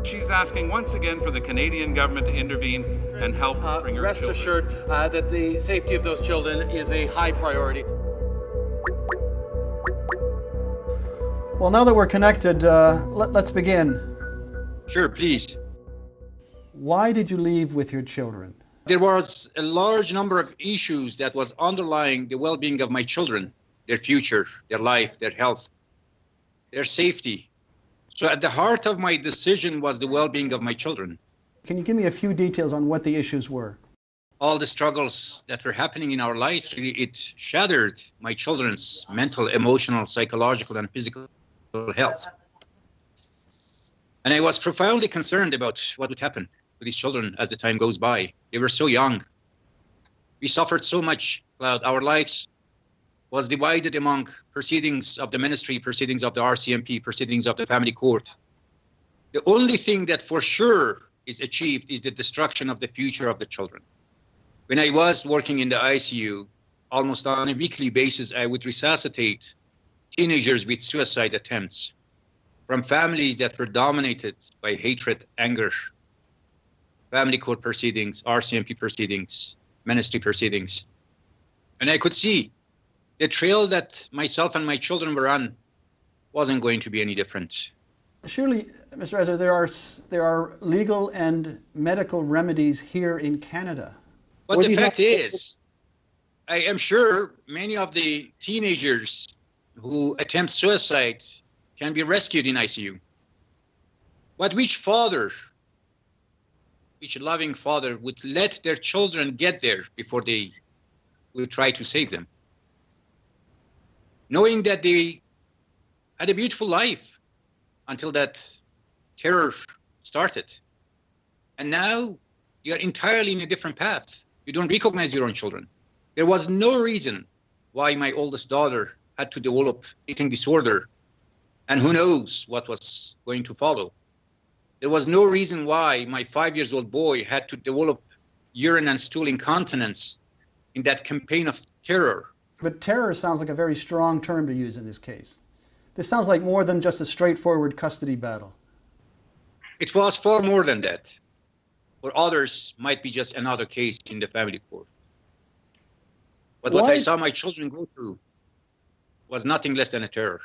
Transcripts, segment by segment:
She's asking once again for the Canadian government to intervene and help bring her rest children. assured that the safety of those children is a high priority. Well, now that we're connected, let's begin. Sure, please. Why did you leave with your children? There was a large number of issues that was underlying the well-being of my children, their future, their life, their health, their safety. So at the heart of my decision was the well-being of my children. Can you give me a few details on what the issues were? All the struggles that were happening in our lives, really, it shattered my children's mental, emotional, psychological, and physical health. And I was profoundly concerned about what would happen to these children as the time goes by. They were so young. We suffered so much, Cloud. Our lives was divided among proceedings of the ministry, proceedings of the RCMP, proceedings of the family court. The only thing that for sure is achieved is the destruction of the future of the children. When I was working in the ICU, almost on a weekly basis, I would resuscitate teenagers with suicide attempts from families that were dominated by hatred, anger, family court proceedings, RCMP proceedings, ministry proceedings. And I could see the trail that myself and my children were on wasn't going to be any different. Surely, Mr. Azer, there are legal and medical remedies here in Canada. But the fact is, I am sure many of the teenagers who attempt suicide can be rescued in ICU. But which father, which loving father would let their children get there before they will try to save them? Knowing that they had a beautiful life until that terror started. And now you're entirely in a different path. You don't recognize your own children. There was no reason why my oldest daughter had to develop eating disorder, and who knows what was going to follow. There was no reason why my 5-year-old boy had to develop urine and stool incontinence in that campaign of terror. But terror sounds like a very strong term to use in this case. This sounds like more than just a straightforward custody battle. It was far more than that. For others, might be just another case in the family court. But what I saw my children go through was nothing less than a terror.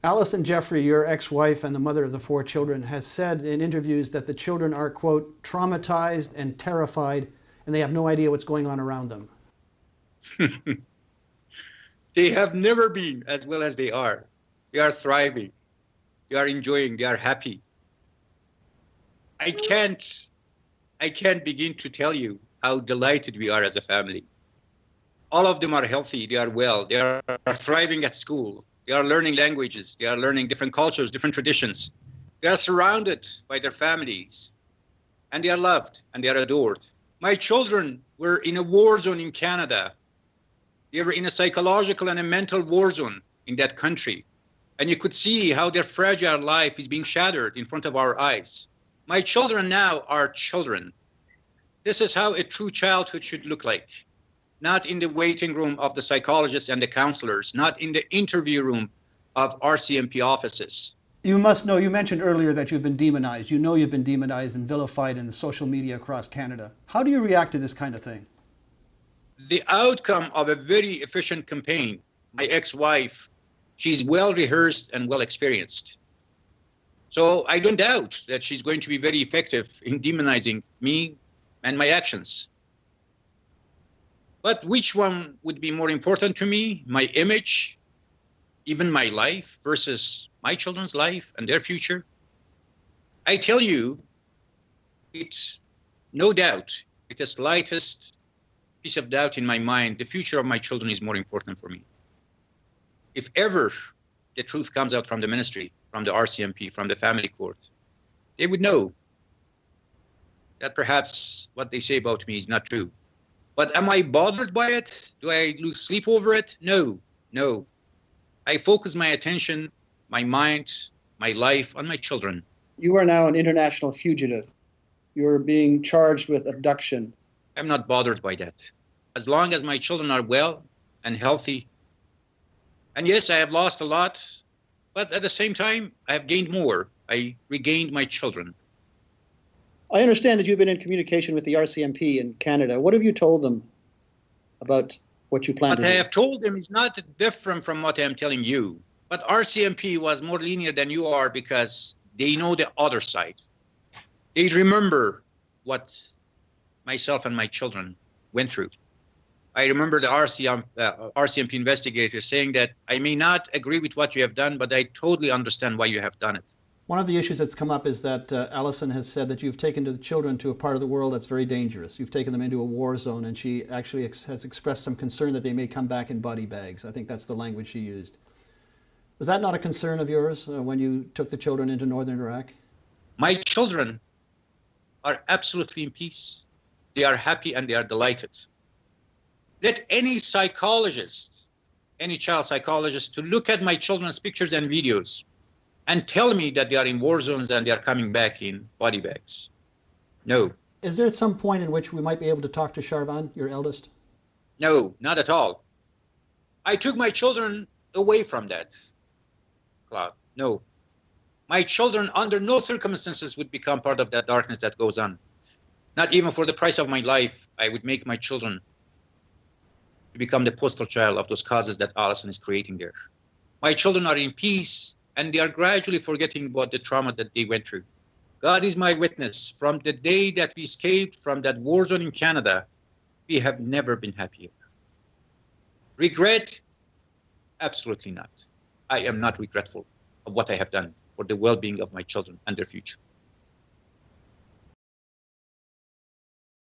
Alison Jeffrey, your ex-wife and the mother of the 4 children, has said in interviews that the children are, quote, traumatized and terrified, and they have no idea what's going on around them. They have never been as well as they are. They are thriving. They are enjoying. They are happy. I can't begin to tell you how delighted we are as a family. All of them are healthy. They are well. They are thriving at school. They are learning languages. They are learning different cultures, different traditions. They are surrounded by their families. And they are loved and they are adored. My children were in a war zone in Canada. They were in a psychological and a mental war zone in that country. And you could see how their fragile life is being shattered in front of our eyes. My children now are children. This is how a true childhood should look like. Not in the waiting room of the psychologists and the counselors, not in the interview room of RCMP offices. You must know, you mentioned earlier that you've been demonized. You know you've been demonized and vilified in the social media across Canada. How do you react to this kind of thing? The outcome of a very efficient campaign, my ex-wife, she's well rehearsed and well experienced. So I don't doubt that she's going to be very effective in demonizing me and my actions. But which one would be more important to me? My image, even my life, versus my children's life and their future? I tell you, it's no doubt, with the slightest piece of doubt in my mind, the future of my children is more important for me. If ever the truth comes out from the ministry, from the RCMP, from the family court, they would know that perhaps what they say about me is not true. But am I bothered by it? Do I lose sleep over it? No. I focus my attention, my mind, my life on my children. You are now an international fugitive. You're being charged with abduction. I'm not bothered by that. As long as my children are well and healthy. And yes, I have lost a lot, but at the same time, I have gained more. I regained my children. I understand that you've been in communication with the RCMP in Canada. What have you told them about what you plan to What I do? have told them is not different from what I am telling you. But RCMP was more linear than you are because they know the other side. They remember what myself and my children went through. I remember the RCMP investigator saying that I may not agree with what you have done, but I totally understand why you have done it. One of the issues that's come up is that Alison has said that you've taken the children to a part of the world that's very dangerous. You've taken them into a war zone, and she actually has expressed some concern that they may come back in body bags. I think that's the language she used. Was that not a concern of yours when you took the children into northern Iraq? My children are absolutely in peace. They are happy and they are delighted. Let any psychologist, any child psychologist, to look at my children's pictures and videos and tell me that they are in war zones and they are coming back in body bags. No. Is there some point in which we might be able to talk to Sharvan, your eldest? No, not at all. I took my children away from that, Claude. No. My children under no circumstances would become part of that darkness that goes on. Not even for the price of my life, I would make my children to become the poster child of those causes that Alison is creating there. My children are in peace, and they are gradually forgetting about the trauma that they went through. God is my witness. From the day that we escaped from that war zone in Canada, we have never been happier. Regret? Absolutely not. I am not regretful of what I have done for the well-being of my children and their future.